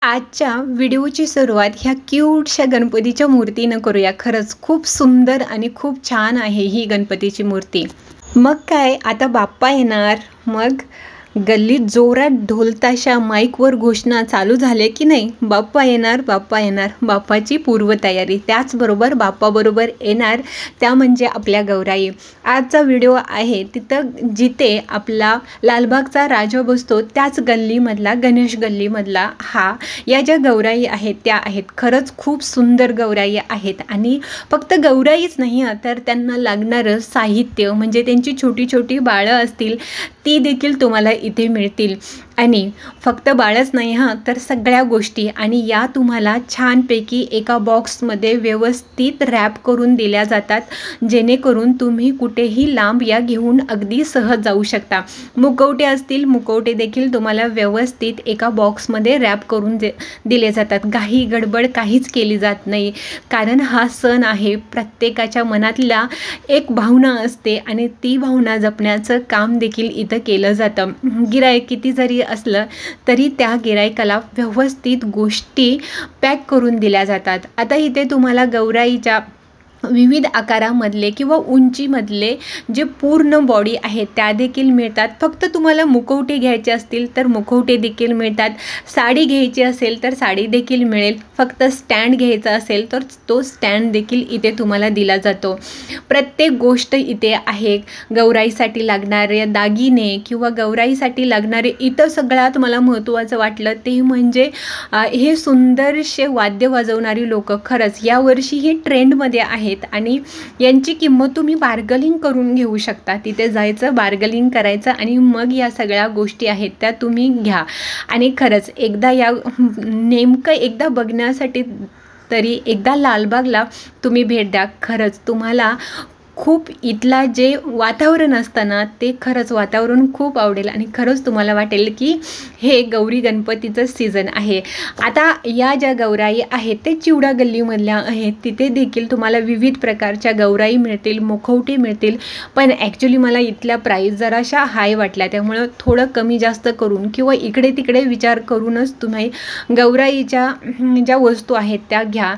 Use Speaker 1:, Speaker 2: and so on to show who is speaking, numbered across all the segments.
Speaker 1: आजच्या व्हिडिओची सुरुवात ह्या क्यूटशा गणपतीच्या मूर्तीनं करूया। खरंच खूप सुंदर आणि खूप छान आहे ही गणपतीची मूर्ती। मग काय आता बाप्पा येणार, मग गल्लीत जोरात ढोलताशा माईकवर घोषणा चालू झाले की नाही, बाप्पा येणार बाप्पा येणार। बाप्पाची पूर्वतयारी, त्याचबरोबर बाप्पाबरोबर येणार त्या म्हणजे आपल्या गौराई। आजचा व्हिडिओ आहे तिथं जिथे आपला लालबागचा राजा बसतो त्याच गल्लीमधला, गणेश गल्लीमधला या ज्या गौराई आहेत त्या आहेत। खरंच खूप सुंदर गौराई आहेत आणि फक्त गौराईच नाही तर त्यांना लागणारं साहित्य म्हणजे त्यांची छोटी छोटी बाळं असतील ती देखील तुम्हाला इथे मिळतील। आणि फक्त बाळच नाही तर सगळ्या गोष्टी, आणि या तुम्हाला छानपैकी एका बॉक्समध्ये व्यवस्थित रॅप करून दिल्या जातात, जेणेकरून तुम्ही कुठेही लांब या घेऊन अगदी सहज जाऊ शकता। मुखवटे असतील, मुखवटे देखील तुम्हाला व्यवस्थित एका बॉक्समध्ये रॅप करून दिले जातात। घाई गडबड काहीच केली जात नाही, कारण हा सण आहे, प्रत्येकाच्या मनातल्या एक भावना असते आणि ती भावना जपण्याचं काम देखील इथं केलं जातं। गिराईक किती जरी असलं तरी त्या गिराईकाला व्यवस्थित गोष्टी पॅक करून दिल्या जातात। आता इथे तुम्हाला गौराईच्या विविध आकारामधले किंवा उंचीमधले जे पूर्ण बॉडी आहेत त्या देखील मिळतात। फक्त तुम्हाला मुखवटे घ्यायचे असतील तर मुखवटे देखील मिळतात, साडी घ्यायची असेल तर साडी देखील मिळेल, फक्त स्टँड घ्यायचा असेल तर तो स्टँड देखील इथे तुम्हाला दिला जातो। प्रत्येक गोष्ट इथे आहे। गौराईसाठी लागणारे दागिने किंवा गौराईसाठी लागणारे इतर सगळ्यात मला महत्त्वाचं वाटलं ते म्हणजे हे सुंदरसे वाद्य वाजवणारी लोक खरंच यावर्षी ही ट्रेंडमध्ये आहेत आणि यांची किंमत तुम्ही बार्गलिंग करून घेऊ शकता। तिथे जायचं, बार्गलिंग करायचं आणि मग या सगळ्या गोष्टी आहेत त्या तुम्ही घ्या। आणि खरंच एकदा नेमकं एकदा बघण्यासाठी तरी एकदा लालबागला तुम्ही भेट द्या। खरंच तुम्हाला खूप इथला जे वातावरण असतं ना ते खरंच वातावरण खूप आवडेल आणि खरंच तुम्हाला वाटेल की हे गौरी गणपतीचं सीझन आहे। आता या ज्या गौराई आहेत ते चिवडा गल्लीमधल्या आहेत, तिथे देखील तुम्हाला विविध प्रकारच्या गौराई मिळतील, मुखवटे मिळतील, पण ॲक्च्युली मला इथल्या प्राईस जराशा हाय वाटल्या, त्यामुळं थोडं कमी जास्त करून किंवा इकडे तिकडे विचार करूनच तुम्ही गौराईच्या ज्या वस्तू आहेत त्या घ्या।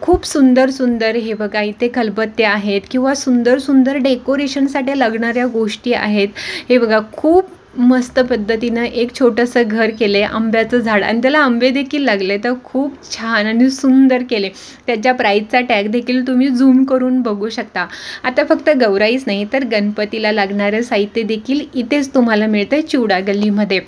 Speaker 1: खूप सुंदर सुंदर हे बघा इथे खलबत्ते आहेत किंवा सुंदर सुंदर डेकोरेशनसाठी लागणाऱ्या गोष्टी आहेत। हे बघा खूप मस्त पद्धतीनं एक छोटंसं घर केले, आंब्याचं झाड आणि त्याला आंबे देखील लागले, तर खूप छान आणि सुंदर केले। त्याच्या प्राईसचा टॅग देखील तुम्ही झूम करून बघू शकता। आता फक्त गौराईच नाही तर गणपतीला लागणारं साहित्य देखील इथेच तुम्हाला मिळतं चिवडा गल्लीमध्ये।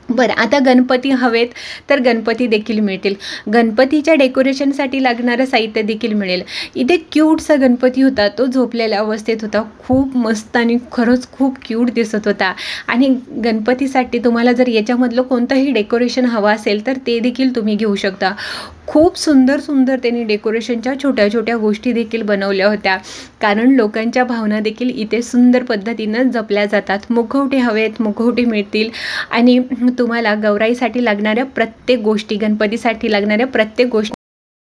Speaker 1: बरं, आता गणपती हवेत तर गणपती देखील मिळतील, गणपतीच्या डेकोरेशनसाठी लागणारं साहित्य देखील मिळेल। इथे क्यूटसा गणपती होता, तो झोपलेल्या अवस्थेत होता, खूप मस्त आणि खरंच खूप क्यूट दिसत होता। आणि गणपतीसाठी तुम्हाला जर याच्यामधलं कोणतंही डेकोरेशन हवं असेल तर ते देखील तुम्ही घेऊ शकता। खूप सुंदर सुंदर त्यांनी डेकोरेशनच्या छोट्या छोट्या गोष्टी देखील बनवल्या होत्या, कारण लोकांच्या भावना देखील इथे सुंदर पद्धतीनं जपल्या जातात। मुखवटे हवेत, मुखवटे मिळतील आणि तुम्हाला गौराईसाठी लागणाऱ्या प्रत्येक गोष्टी, गणपतीसाठी लागणाऱ्या प्रत्येक गोष्टी